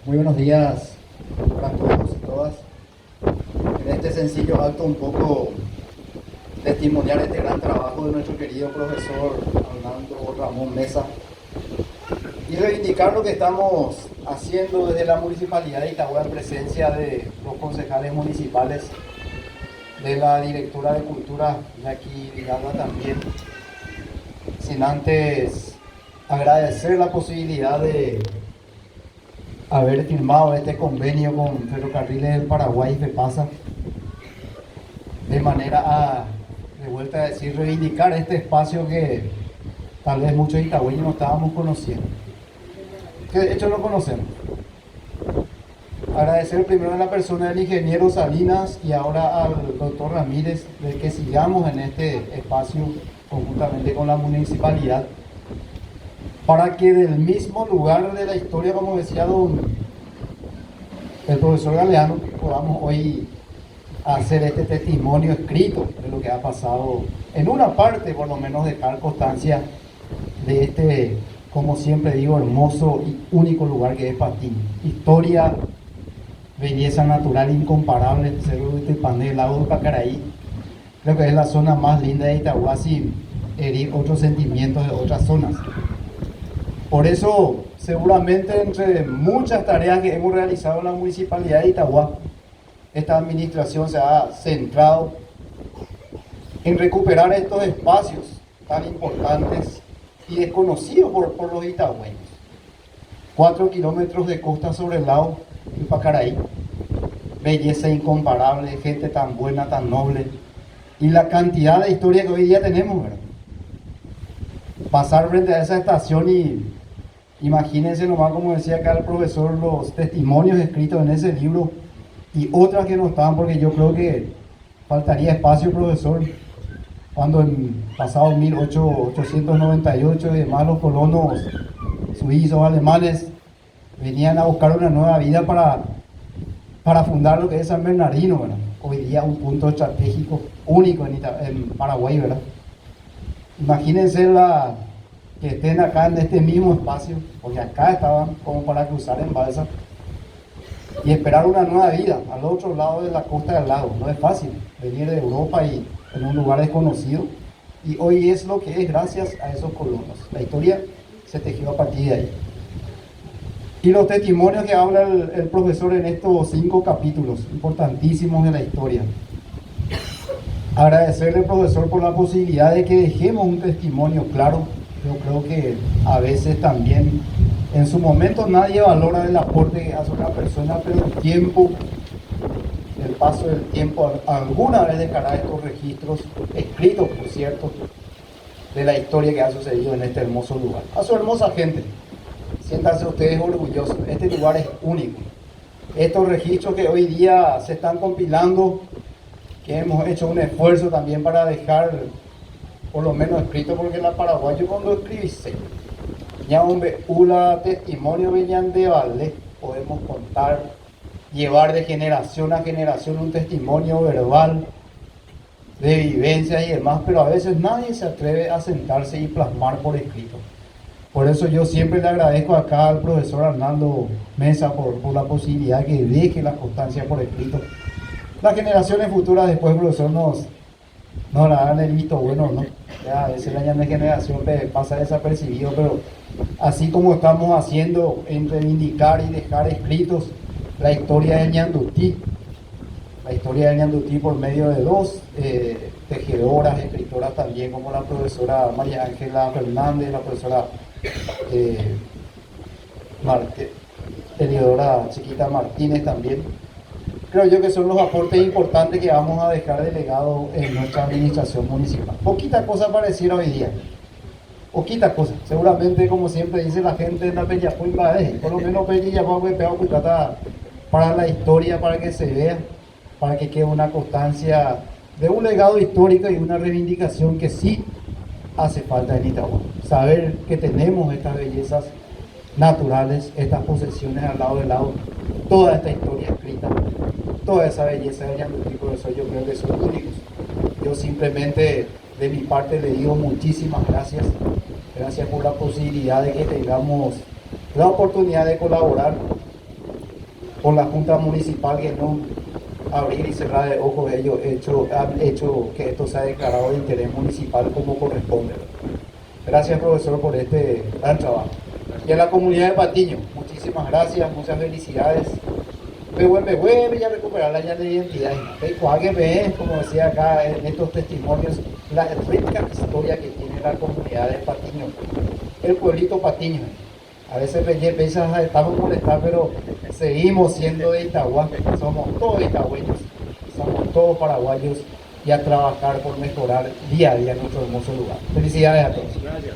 Muy buenos días para todos y todas. En este sencillo acto un poco testimoniar este gran trabajo de nuestro querido profesor Arnaldo Ramón Mesa y reivindicar lo que estamos haciendo desde la Municipalidad de Itagüí en presencia de los concejales municipales, de la directora de Cultura, Jackie Villalba también, sin antes agradecer la posibilidad de haber firmado este convenio con Ferrocarriles del Paraguay y FEPASA, de manera a, de vuelta a decir, reivindicar este espacio que tal vez muchos itagüeños no estábamos conociendo, que de hecho no conocemos. Agradecer primero a la persona del ingeniero Salinas y ahora al doctor Ramírez de que sigamos en este espacio conjuntamente con la municipalidad, para que del mismo lugar de la historia, como decía el profesor Galeano, podamos hoy hacer este testimonio escrito de lo que ha pasado, en una parte por lo menos dejar constancia de este, como siempre digo, hermoso y único lugar que es Patín. Historia, belleza natural incomparable, Cerro de Tepané, Lago de Pacaraí, creo que es la zona más linda de Itagüí, sin herir otros sentimientos de otras zonas. Por eso, seguramente entre muchas tareas que hemos realizado en la Municipalidad de Itagüí, esta administración se ha centrado en recuperar estos espacios tan importantes y desconocidos por los itagüeños. 4 kilómetros de costa sobre el lago de Pacaraí, belleza incomparable, gente tan buena, tan noble, y la cantidad de historia que hoy día tenemos, ¿verdad? Pasar frente a esa estación y imagínense nomás, como decía acá el profesor, los testimonios escritos en ese libro y otras que no estaban, porque yo creo que faltaría espacio, profesor, cuando en pasado 1898 y demás los colonos suizos, alemanes, venían a buscar una nueva vida para fundar lo que es San Bernardino, ¿verdad? Hoy día un punto estratégico único en Paraguay, ¿verdad? Imagínense que estén acá en este mismo espacio, porque acá estaban como para cruzar en balsa y esperar una nueva vida al otro lado de la costa del lago. No es fácil venir de Europa y en un lugar desconocido, y hoy es lo que es gracias a esos colonos. La historia se tejió a partir de ahí. Y los testimonios que habla el profesor en estos 5 capítulos importantísimos de la historia. Agradecerle al profesor por la posibilidad de que dejemos un testimonio claro. Yo creo que a veces también en su momento nadie valora el aporte que hace una persona, pero el paso del tiempo alguna vez dejará estos registros, escritos por cierto, de la historia que ha sucedido en este hermoso lugar. A su hermosa gente, siéntanse ustedes orgullosos, este lugar es único. Estos registros que hoy día se están compilando, que hemos hecho un esfuerzo también para dejar por lo menos escrito, porque la paraguayo cuando escribiste ya hombre una testimonio venían de vale, podemos contar, llevar de generación a generación un testimonio verbal de vivencias y demás, pero a veces nadie se atreve a sentarse y plasmar por escrito. Por eso yo siempre le agradezco acá al profesor Arnaldo Mesa por la posibilidad que deje la constancia por escrito. Las generaciones futuras después, profesor, nos darán el visto bueno, ¿no? Ya a veces la de generación pasa desapercibido, pero así como estamos haciendo en reivindicar y dejar escritos la historia de Ñandutí, por medio de 2 tejedoras, escritoras también, como la profesora María Ángela Fernández, la profesora Eliodora Chiquita Martínez también. Creo yo que son los aportes importantes que vamos a dejar de legado en nuestra administración municipal. Poquita cosa para decir hoy día, poquita cosa. Seguramente, como siempre dice la gente en la Peñapuimba, por lo menos para la historia, para que se vea, para que quede una constancia de un legado histórico y una reivindicación que sí hace falta en Itagüí. Saber que tenemos estas bellezas naturales, estas posesiones al lado del lado, toda esta historia escrita, toda esa belleza de Ñandutí, por eso yo creo que son únicos. Yo simplemente de mi parte le digo muchísimas gracias, gracias por la posibilidad de que tengamos la oportunidad de colaborar por la Junta Municipal que no abrir y cerrar de ojos ellos han hecho que esto sea declarado de interés municipal como corresponde. Gracias, profesor, por este gran trabajo. Y a la comunidad de Patiño, muchísimas gracias, muchas felicidades. Ya recuperar la llave de identidad. Como decía acá en estos testimonios, la rica historia que tiene la comunidad de Patiño, el pueblito Patiño. A veces piensas, estamos molestados, pero seguimos siendo de Itagua, somos todos itagüeños, somos todos paraguayos y a trabajar por mejorar día a día nuestro hermoso lugar. Felicidades a todos. Gracias.